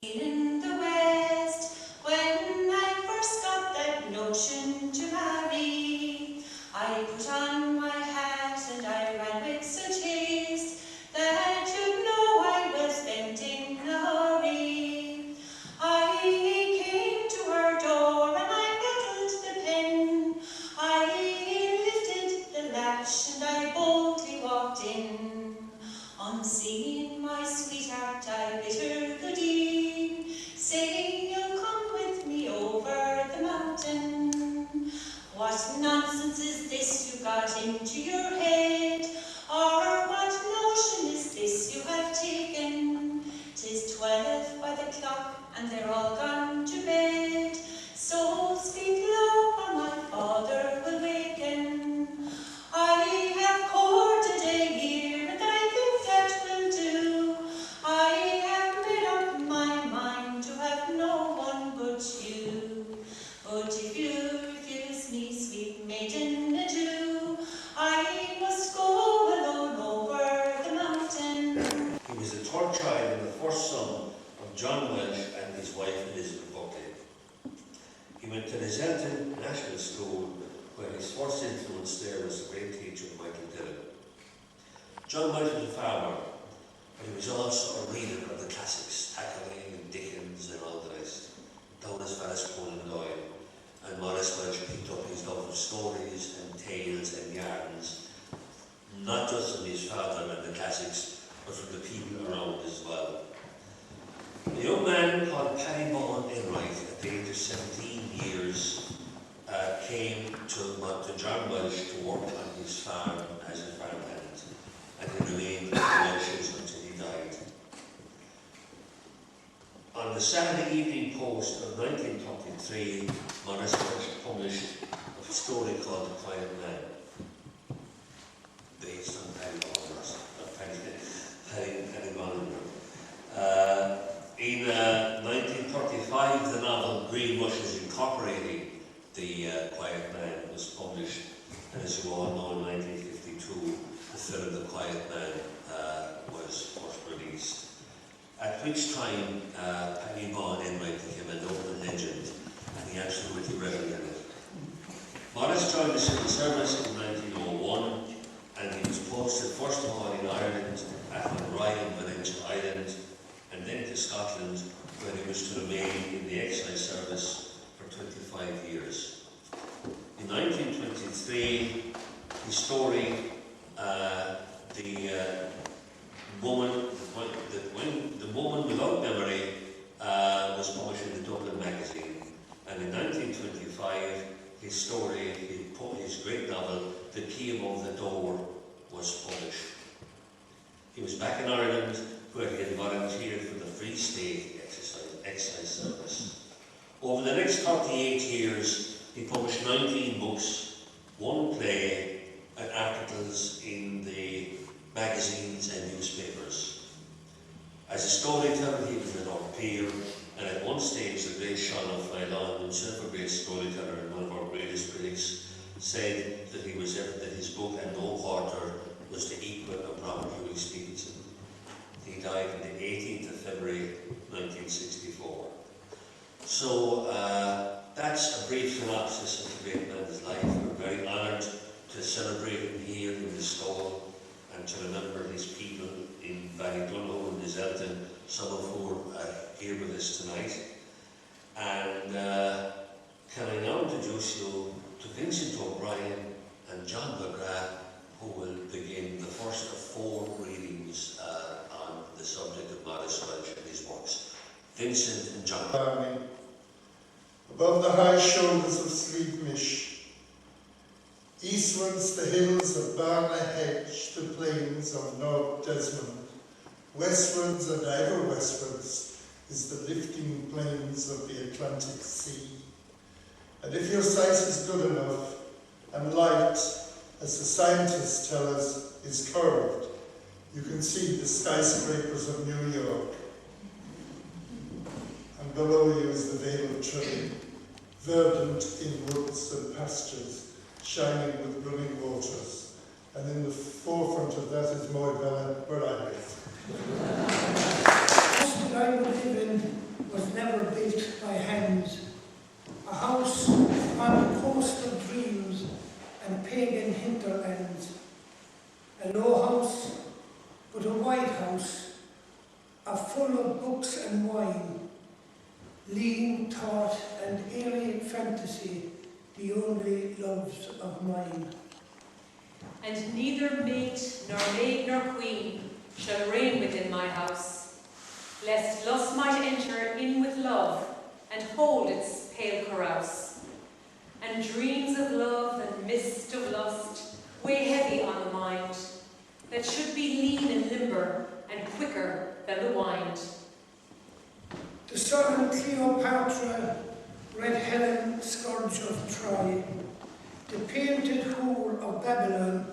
In the West, when I first got that notion to marry, I put on my hat and I ran with such haste that you'd know I was bent in a hurry. I came to her door and I rattled the pen. I lifted the latch and I boldly walked in. On seeing my sweetheart, I bid her good e'en, saying you'll come with me over the mountain. What nonsense is this you got into your head? Or what notion is this you have taken? 'Tis 12 by the clock, and they're all gone to bed. So speak low, or my father will waken. I have courted a year, and I think that will do. I have made up my mind to have no one but you. But if you refuse me, sweet maiden, adieu. I must go alone over the mountain. He was the third child and the first son of John Walsh and his wife Elizabeth Buckley. He went to the Zelton National School, where his first influence there was the great teacher Michael Dillon. John Walsh was a farmer, but he was also a reader of the classics, Thackeray and Dickens and all the rest, down as far as Conan Doyle. And Maurice Walsh picked up his love of stories and tales and yarns, not just from his father and the classics, but from the people around as well. A young man called Paddy Bowen Enright, at the age of 17 years, came to John Walsh to work on his farm as a farmhand, and he remained with the Walshes until he died. On the Saturday Evening Post of 1933, Maurice Walsh published a story called The Quiet Man, based on Paddy Bowen. In 1935, the novel Green Rushes Incorporated, The Quiet Man, was published, and as you all know, in 1952, the film The Quiet Man was first released. At which time, Paddy Bowen Enright became a local legend, and he absolutely revelled in it. Maurice joined the civil service in 1901, and he was posted first of all in Ireland, at Rye and Valentia Island, and then to Scotland, where he was to remain in the excise service for 25 years. In 1923, his story, The Woman Without Memory, was published in the Dublin magazine, and in 1925, his story, his great novel, The Key Above the Door, was published. He was back in Ireland, where he had volunteered for the Free State excise service. Over the next 38 years, he published 19 books, 1 play, and articles in the magazines and newspapers. As a storyteller, he was an peer, and at one stage, the great Sean O'Flylon, himself a great storyteller and one of our greatest critics, said that his book, And No Quarter, was the equal of Robert Louis Stevenson. He died on the 18th of February 1964. So that's a brief synopsis of the great man's life. We're very honoured to celebrate him here in Listowel and to remember his people in Ballydonoghue and Zelton, some of whom are here with us tonight. And can I now introduce you to Vincent O'Brien and John McGrath, who will begin the first of 4 readings on the subject of Maurice Walsh and his works. Vincent and John. Above the high shoulders of Slievemish, eastwards the hills of Barna Hedge, the plains of North Desmond, westwards and ever westwards is the lifting plains of the Atlantic Sea. And if your sight is good enough, and light, as the scientists tell us, is curved, you can see the skyscrapers of New York. And below you is the Vale of Trilling, verdant in woods and pastures, shining with running waters. And in the forefront of that is Moybella, where I live. I would live in books and wine, lean thought and airy fantasy, the only loves of mine. And neither mate nor queen shall reign within my house, lest lust might enter in with love and hold its pale carouse. And dreams of love and mist of lust weigh heavy on the mind, that should be lean and limber and quicker than the wind. The sun and Cleopatra, red Helen, scourge of Troy, the painted whore of Babylon,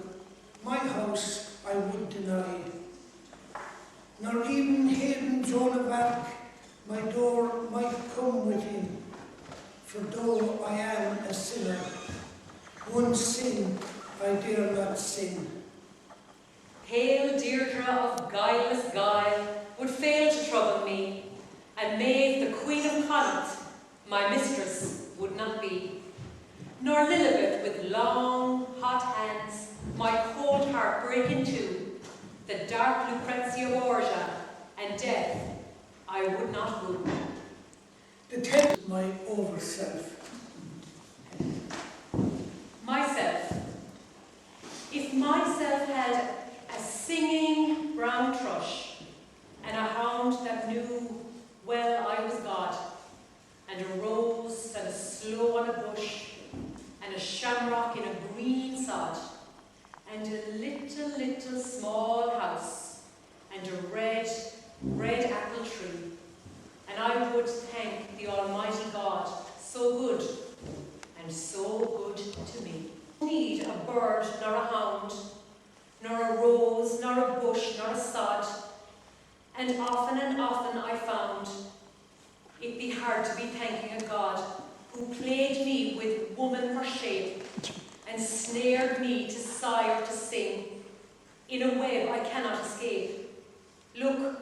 my house I would deny. Nor even Hayden Joan of Arc, my door might come within, for though I am a sinner, one sin I dare not sin. Pale Deirdre of guileless guile would fail to trouble me, and Maeve, the Queen of Connaught, my mistress would not be. Nor Lilibet with long, hot hands my cold heart break into, the dark Lucrezia Borgia, and death I would not woo. The tenth is my over self. Myself. If myself had a singing brown thrush, and a hound that knew well I was God, and a rose and a sloe on a bush, and a shamrock in a green sod, and a little small house, and a red apple tree, and I would thank the Almighty God, so good, and so good to me. Need a bird nor a hound, nor a rose, nor a bush, nor a sod, and often I found it be hard to be thanking a God who played me with woman for shape, and snared me to sigh or to sing, in a web I cannot escape. Look,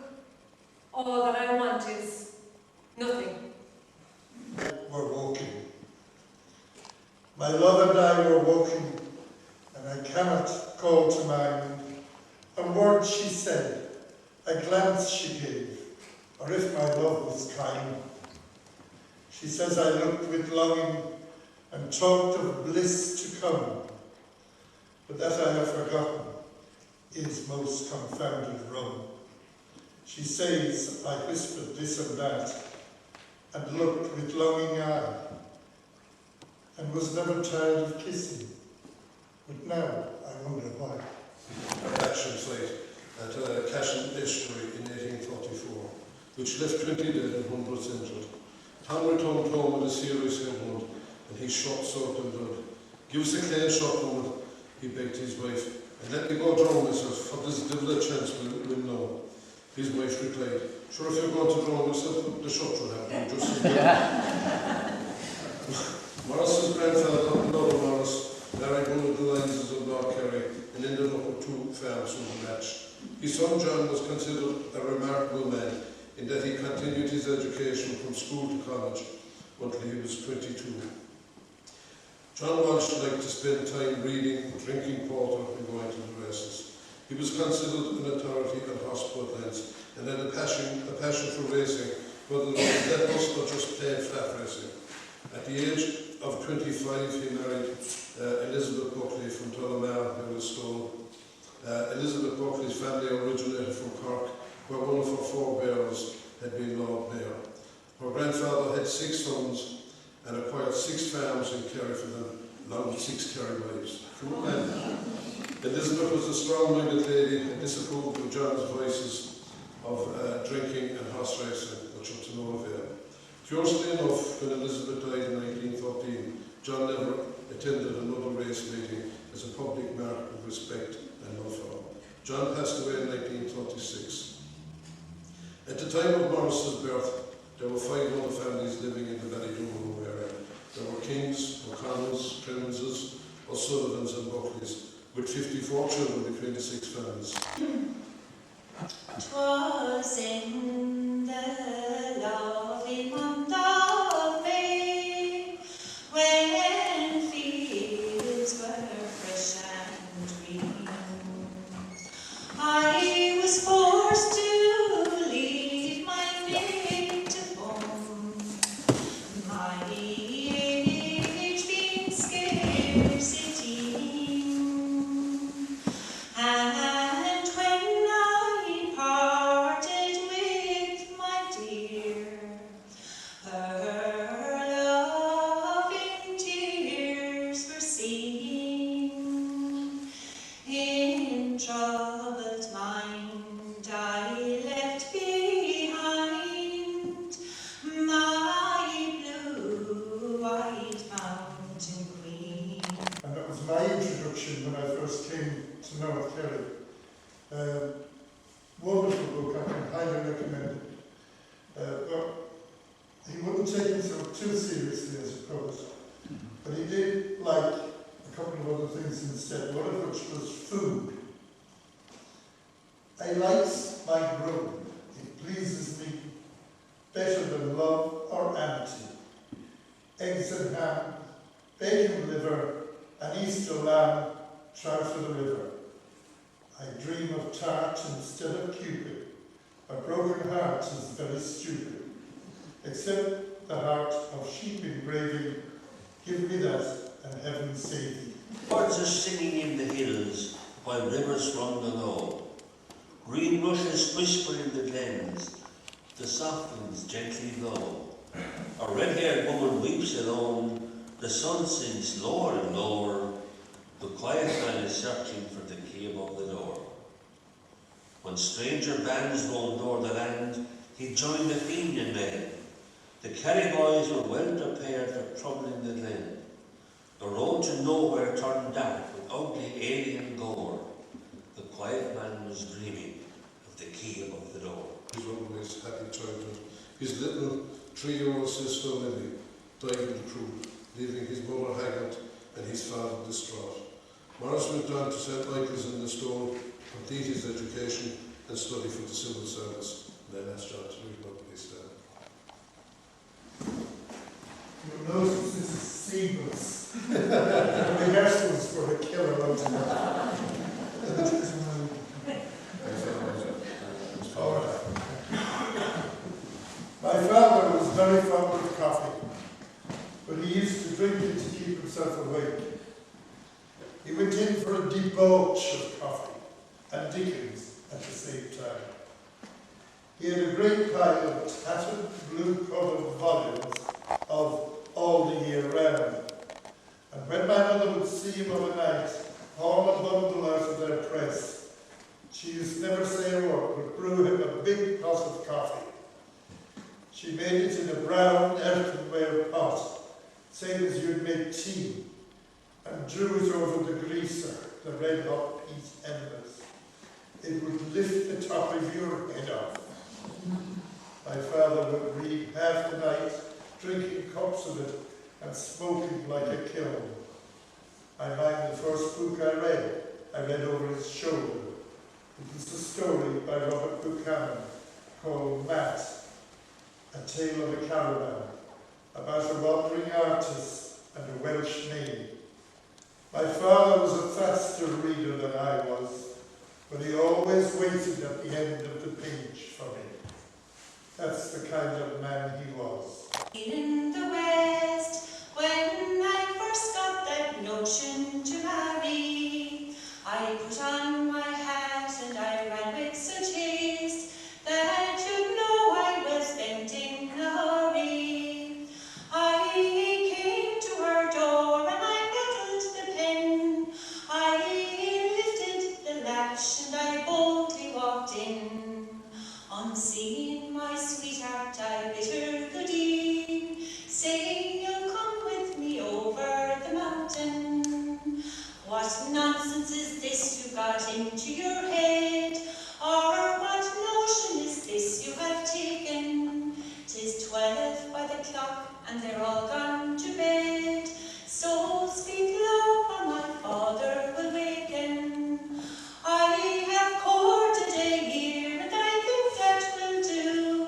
all that I want is nothing. We're walking. My love and I were walking, and I cannot call to mind a word she said, a glance she gave, or if my love was kind. She says I looked with longing and talked of bliss to come, but that I have forgotten is most confounded wrong. She says I whispered this and that, and looked with longing eye, and was never tired of kissing, but now I wonder why. An action flight at Cashin Estuary in 1844, which left 20 dead and hundreds injured. Tom returned home with a serious head wound, and he shot soaked in blood. "Give us a clean shot, woman," he begged his wife, "and let me go drown myself, for this devil a chance will know." His wife replied, "Sure, if you're going to drown yourself, the shot will happen just as well." Maurice's grandfather, Lord Maurice, married one of the lines of Lord Kerry and ended up with 2 farms from the match. His son John was considered a remarkable man in that he continued his education from school to college until he was 22. John Walsh liked to spend time reading, drinking porter and going to the races. He was considered an authority on horse bloodlines and had a passion for racing, whether it was levels or just plain flat racing. At the age of 25, he married Elizabeth Buckley from Tullamore, Listowel. Elizabeth Buckley's family originated from Cork, where one of her forebears had been Lord Mayor. Her grandfather had 6 sons and acquired 6 farms in Kerry for them, along with 6 Kerry wives. Elizabeth was a strong-minded lady and disapproved of John's voices of drinking and horse racing, which were to no avail. Curiously enough, when Elizabeth died in 1913, John never attended another race meeting as a public mark of respect and love for her. John passed away in 1936. At the time of Maurice's birth, there were 5 other families living in the Ballydonoghue area. There were Kings, O'Connells, Clemenses, O'Sullivans and Buckleys, with 54 children between the 6 families. 'Twas in the lovely month of May, when fields were fresh and green, I was forced to leave my Kerry. Wonderful book, I can highly recommend it. But he wouldn't take himself too seriously, I suppose. But he did like a couple of other things instead, one of which was food. I likes my grub, it pleases me better than love or amity. Eggs and ham, bacon liver, and Easter lamb, trout for the river. I dream of tart instead of Cupid. A broken heart is very stupid. Except the heart of sheep engraving, give me that, and heaven save thee. Birds are singing in the hills, while rivers run below. Green rushes whisper in the glens, the soft winds gently blow. A red-haired woman weeps alone, the sun sinks lower and lower. The quiet man is searching for the key above the door. When stranger bands rolled o'er the land, he joined the Fenian men. The Kerry boys were well prepared for trouble in the glen. The road to nowhere turned dark with ugly alien gore. The quiet man was dreaming of the key above the door. His always happy childhood. His little 3-year-old sister Lily died in the crew, leaving his mother haggard and his father distraught. Maurice went down to St. Michael's in Listowel, complete his education and study for the civil service. And then asked John to read what they said. You'll notice this is seamless. The rehearsals for the killer on tonight. All right. My father was very fond of coffee, but he used to drink it to keep himself awake. He went in for a debauch of coffee and Dickens at the same time. He had a great pile of tattered, blue-covered volumes of All the Year Round. And when my mother would see him of a night, haul a bundle out of their press, she used to never say a word, but brew him a big pot of coffee. She made it in a brown earthenware pot, same as you'd make tea, and drew it over the greaser, the red-hot peat embers. It would lift the top of your head off. My father would read half the night, drinking cups of it and smoking like a kiln. I mind the first book I read over his shoulder. It was a story by Robert Buchanan called Matt, A Tale of a Caravan, about a wandering artist and a Welsh maid. My father was a faster reader than I was, but he always waited at the end of the page for me. That's the kind of man he was. In the West, when I first got that notion to marry, I put on my hat and I ran with such haste that you'd know I was bent in a hurry. I came to her door and I rattled the pen. I lifted the latch and I boldly walked in. On seeing my sweetheart, I bid her good e'en, saying you'll come with me over the mountain. What nonsense is this you got into your head? Or what notion is this you have taken? 'Tis 12 by the clock, and they're all gone to bed. So speak low, or my father will waken. I have courted a year, and I think that will do.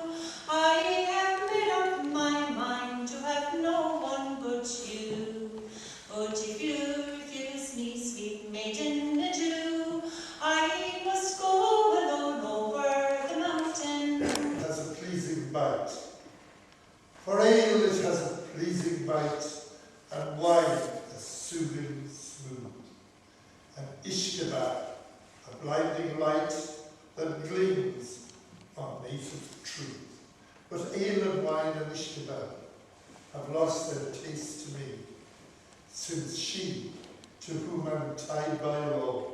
I have made up my mind to have no one but you. But if you refuse me, sweet maiden, adieu. I must go alone over the mountain. It has a pleasing bite. For ale it has a pleasing bite, and wine a soothing smooth. And Ishkeba, a blinding light that gleams on native truth. But ale and wine and Ishkeba have lost their taste to me, since she, to whom I'm tied by law,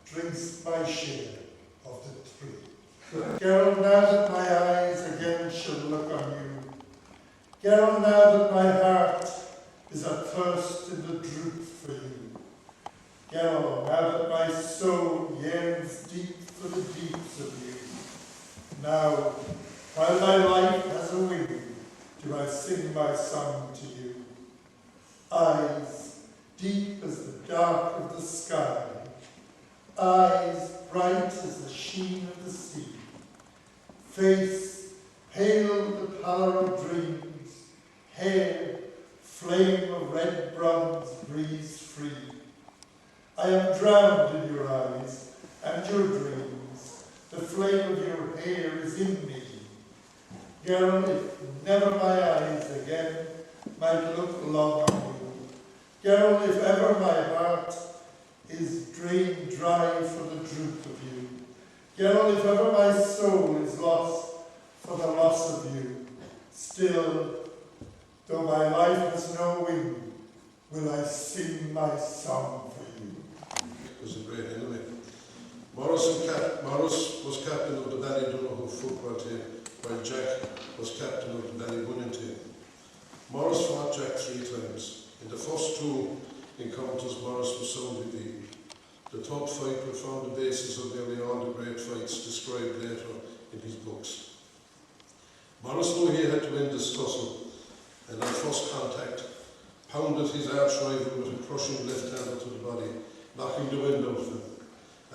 drinks my share of the three. Girl, now that my eyes again shall look on you, girl, now that my heart is athirst in the droop for you, Girl, now that my soul yearns deep for the deeps of you, now, while my life has a wing, do I sing my song to you. Eyes deep as the dark of the sky, eyes bright as the sheen of the sea, face pale with the pallor of dreams, hair flame of red bronze breeze free. I am drowned in your eyes and your dreams, the flame of your hair is in me. Girl, if never my eyes again might look long on you, girl, if ever my heart is drained dry for the truth of you, girl, if ever my soul is lost for the loss of you, still, though my life has no wing, will I sing my song for you. It was a great enemy. Maurice was captain of the Ballydonoghue football team, while Jack was captain of the Ballydonoghue team. Maurice fought Jack 3 times. In the first 2 encounters, Maurice was soundly beaten. The third fight would form the basis of nearly all the great fights described later in his books. Maurice knew he had to win this tussle, and on first contact, pounded his arch-rival with a crushing left-hander to the body, knocking the wind out of him.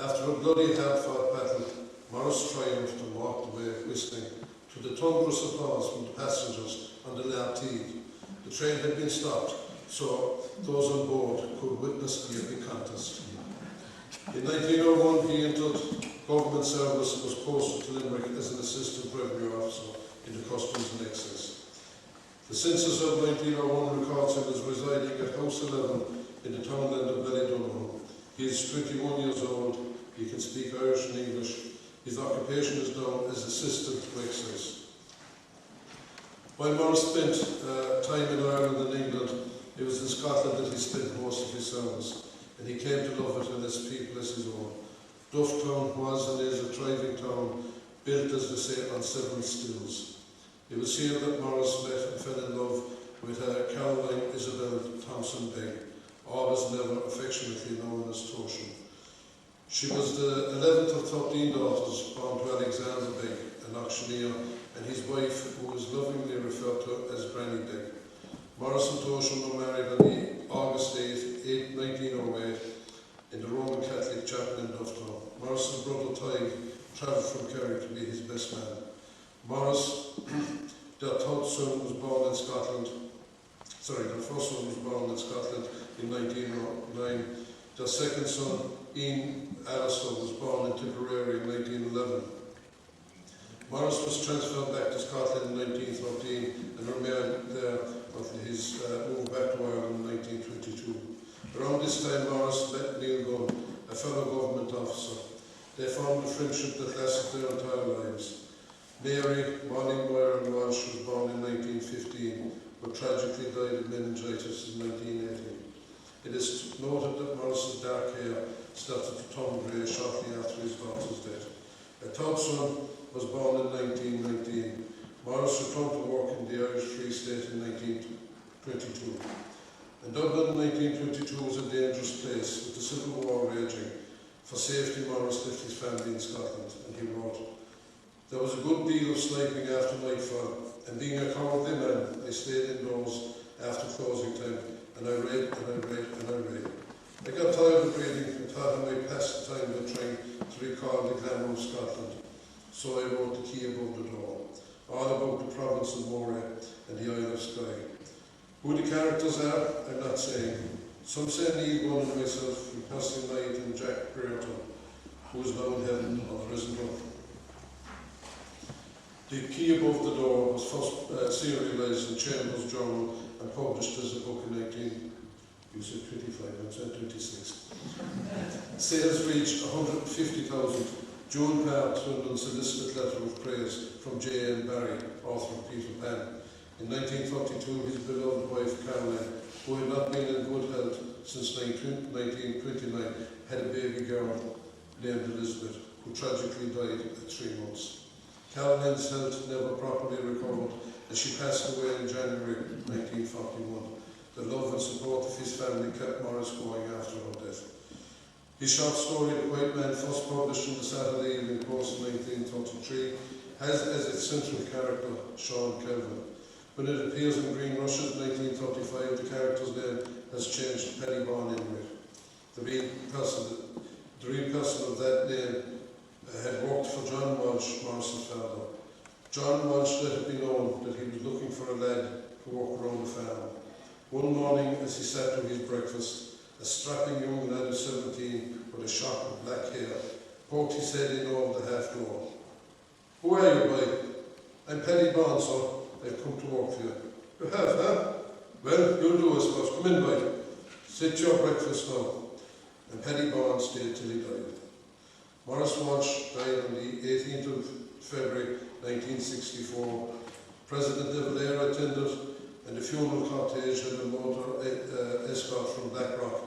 After a bloody hard-fought battle, Maurice triumphed and walked away whistling, to the thunderous applause from the passengers on the Listowel. The train had been stopped, so those on board could witness the epic contest. In 1901, he entered government service and was posted to Limerick as an assistant revenue officer in the Customs and Excise. The census of 1901 records him as residing at House 11 in the townland of Ballydonoghue. He is 21 years old, he can speak Irish and English. His occupation is known as assistant to excise. While Maurice spent time in Ireland and England, it was in Scotland that he spent most of his service, and he came to love it and its people as his own. Dufftown was and is a thriving town, built, as they say, on several stills. It was here that Maurice met and fell in love with Caroline Isabel Thompson Begg, always never affectionately known as Toshin. She was the 11th of 13 daughters born to Alexander Begg, an auctioneer, and his wife, who was lovingly referred to as Granny Begg. Maurice and Toshin were married on August 8, 1908, in the Roman Catholic chapel in Dufftown. Maurice's brother Tig travelled from Kerry to be his best man. Maurice, their third son, was born in Scotland. Their first son was born in Scotland in 1909. Their second son, Ian Alistair, was born in Tipperary in 1911. Maurice was transferred back to Scotland in 1913 and remained there until his move back to Ireland in 1922. Around this time, Maurice met Neil Gunn, a fellow government officer. They formed a friendship that lasted their entire lives. Mary Maurice Walsh was born in 1915, but tragically died of meningitis in 1918. It is noted that Maurice's dark hair started to turn grey shortly after his daughter's death. A third son was born in 1919. Maurice returned to work in the Irish Free State in 1922. And Dublin in 1922 was a dangerous place, with the Civil War raging. For safety, Maurice left his family in Scotland, and he wrote, "There was a good deal of sniping after nightfall, and being a cowardly man, I stayed indoors after closing time, and I read and I read and I read. I got tired of reading and thought I might pass the time by trying to recall the glamour of Scotland. So I wrote The Key Above the Door, all about the province of Moray and the Isle of Skye. Who the characters are, I'm not saying. Some say Neil Gunn and myself, from Percy Knight and Jack Brereton, who is now in heaven on the risen earth. The Key Above the Door was first serialised in Chambers' Journal and published as a book in 1926. Sales reached 150,000. June Clark turned unsolicited letter of praise from J.M. Barrie, author of Peter Pan. In 1942, his beloved wife Caroline, who had not been in good health since 1929, had a baby girl named Elizabeth, who tragically died at 3 months. Caroline's health never properly recovered, and she passed away in January 1941. The love and support of his family kept Maurice going after her death. His short story, The White Man, first published in the Saturday Evening Post in 1933, has as its central character Sean Kelvin. When it appears in Green Rushes in 1935, the character's name has changed to Penny Barn Inuit. The real person of that name had worked for John Walsh, Maurice's father. John Walsh let it be known that he was looking for a lad to walk around the farm. One morning, as he sat to his breakfast, a strapping young lad of 17 with a shock of black hair poked his head in over the half door. "Who are you, boy?" "I'm Penny Barn, sir. I've come to work for you." "You have, huh? Well, you'll do, I suppose. Come in, boy. Sit your breakfast now." And Penny Barn stayed till he died. Maurice Walsh died on the 18th of February 1964. President de Valera attended, and the funeral cortege had a motor escort from Blackcock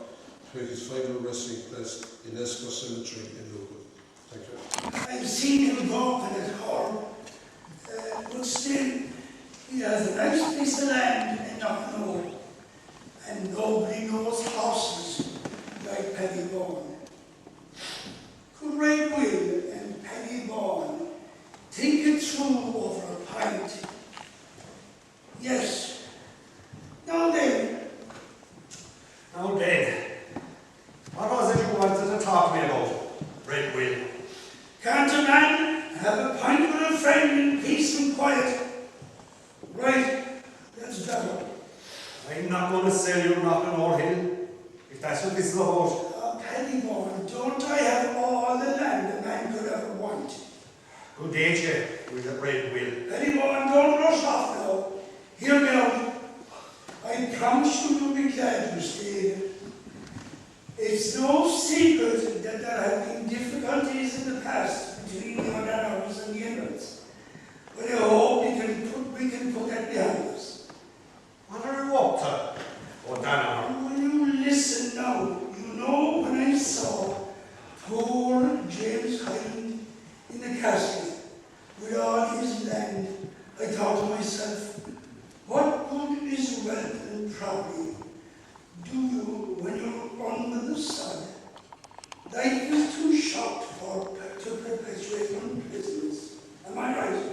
to his final resting place in Esker Cemetery in Lucan. Thank you. I've seen him walking at home, but still, he has a nice piece of land in Knocknoe, and nobody knows horses like Penny Barn. Could Red Will and Penny Barn think it through over a pint? Yes. Now then, what was it you wanted to talk to me about, Red Will? can't a man have a pint with a friend in peace and quiet? Right, that's better. I'm not going to sell you Knocknoe Hill, if that's what this is about. Penny Barn, don't I have all the land a man could ever want? Good day to you, with a Red Will. Penny Barn, don't rush off now. Hear me out. I promise you you'll be glad you stayed. It's no secret that there have been difficulties in the past between the O'Donoghus and the Emirates. But I hope we can put that behind us. What are you up to, O'Donoghue? Will you listen now? You know when I saw poor James Hyland in the castle with all his land, I thought to myself, what good is wealth and property do you when you're under the sun? Life is too short to perpetuate unpleasantness. Am I right?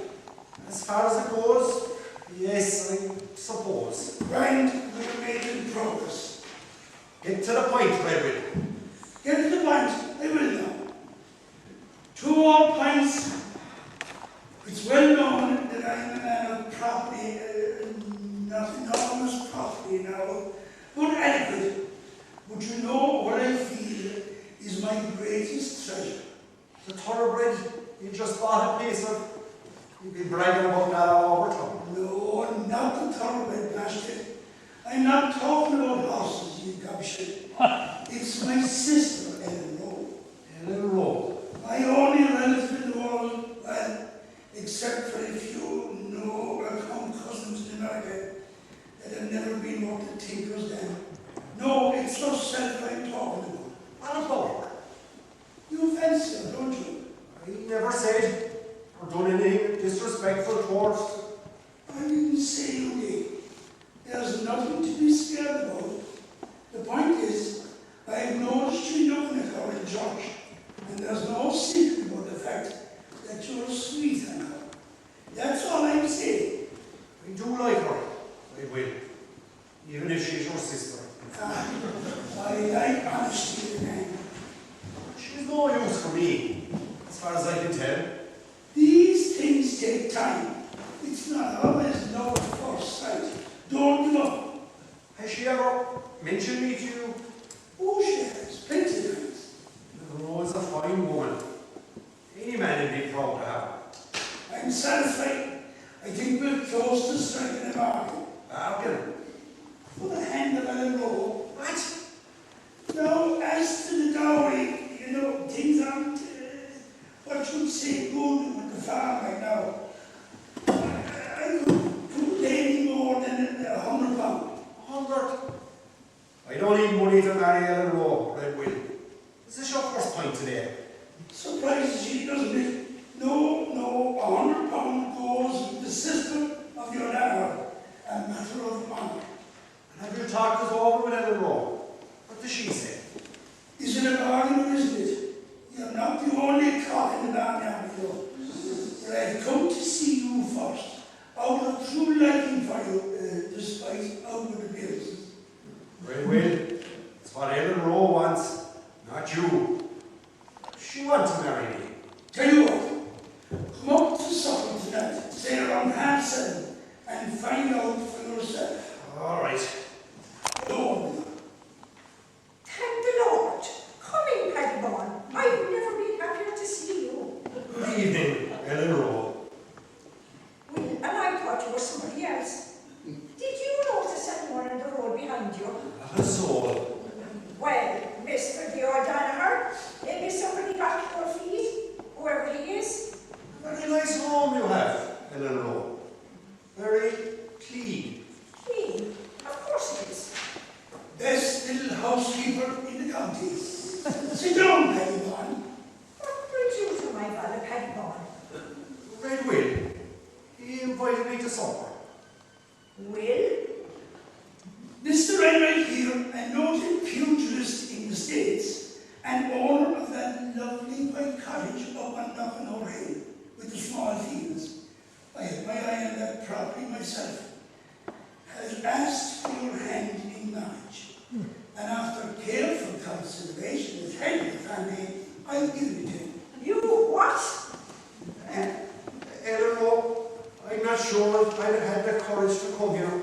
As far as it goes, yes, I suppose. Right, we're making progress. Get to the point, Red Will. Get to the point, I will now. 2 old pints. It's well known that I'm a man of property, not enormous property now, but adequate. But you know what I feel is my greatest treasure. The thoroughbred you just bought a piece of, you'd be bragging about that all over town. No, not the thoroughbred bastard. I'm not talking about horses, you gobshite. It's my sister, Ellen Rowe. Ellen Rowe. My only relative in the world, well, except for a few cousins in America that have never been more than tinkers then. No, it's yourself I'm talking about. What about her? You fancy her, don't you? I never said or done anything disrespectful towards her. I didn't say you did. There's nothing to be scared about. The point is, I've noticed you looking at her in church, and there's no secret about the fact that you're sweet on her. That's all I'm saying. I do like her, I will, even if she's your sister. I like honesty, man. She's no use for me, as far as I can tell. These things take time. It's not always love at first sight. Don't give up. Has she ever mentioned me to you? Oh, she has plenty of times. Rose is a fine woman. Any man would be proud to have her. I'm satisfied. I think we're close to striking a bargain. Bargain? For the hand of Ellen Rowe. What? Now, as to the dowry, things aren't what you'd say good with the farm right now. I couldn't pay any more than £100. 100? I don't need money to marry Ellen Rowe, Red Will. Is this your first pint today? Surprises you, doesn't it? No, £100 goes with the sister of your dad. A matter of honour. And have you talked this over with Ellen Rowe? What does she say? Is it a bargain behind you. Not a soul. Well, Mr. Ballydonoghue, maybe somebody got your feet, whoever he is. Very nice home you have, Ellen Rowe. Very clean. Clean, of course it is. Best little housekeeper in the county. Sit down, Paddy Bond. What brings you to my brother Paddy Bond? Red Will. He invited me to supper. Will? Mr. Enright here, a noted pugilist in the States, and owner of that lovely white cottage up on Knockenour Hill with the small fields. I have my eye on that property myself. Has asked for your hand in marriage, and after careful consideration as head of the family, I'll give it to him. You what? Ellen Rowe, I'm not sure if I'd have had the courage to come here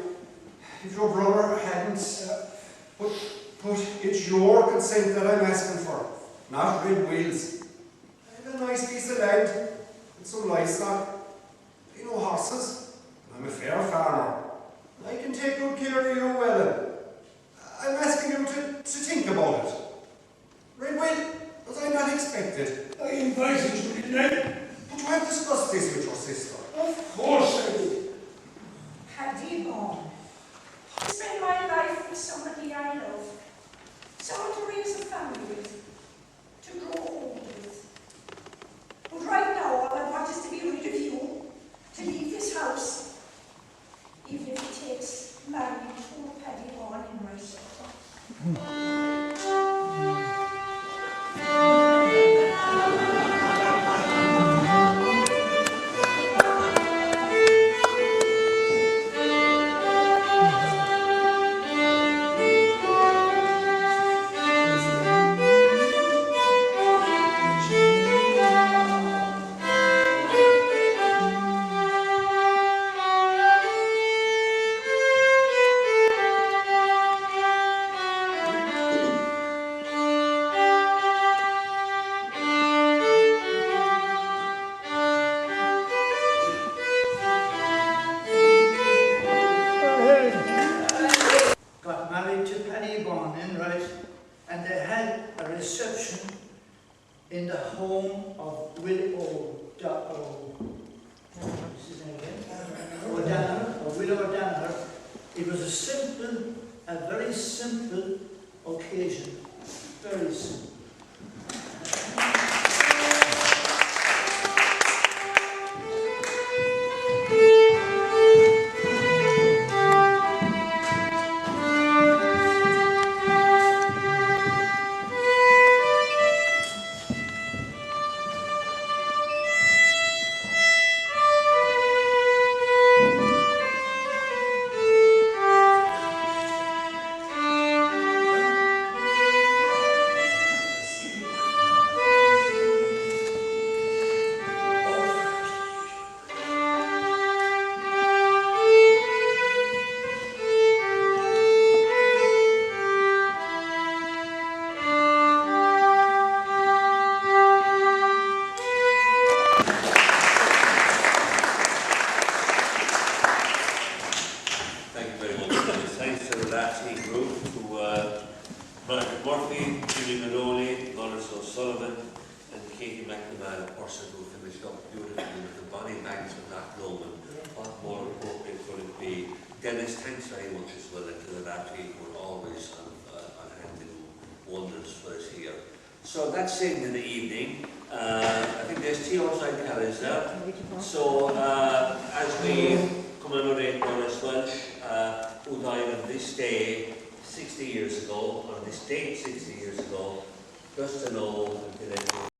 if your brother hadn't. But it's your consent that I'm asking for, not Red Will's. I have a nice piece of land and some livestock. I know horses. I'm a fair farmer. I can take good care of you, Ellen. I'm asking you to think about it. Red Will, was I not expected? I invited you, didn't I? But you have discussed this with your sister. Of course I did. Paddy Bond. I spend my life with somebody I love. Someone to raise a family with. To grow old with. But right now, all I want is to be rid of you. To leave this house. Even if it takes marrying poor Paddy Bond in myself. Got married to Paddy Bond in right, and they had a reception in the home of Will O'Donnell, or Will O'Donnell. It was a very simple occasion, very simple. So that's it in the evening. I think there's tea outside Kerry's there. So as we commemorate Maurice Walsh, who died on this day 60 years ago, on this date 60 years ago, just to know and connect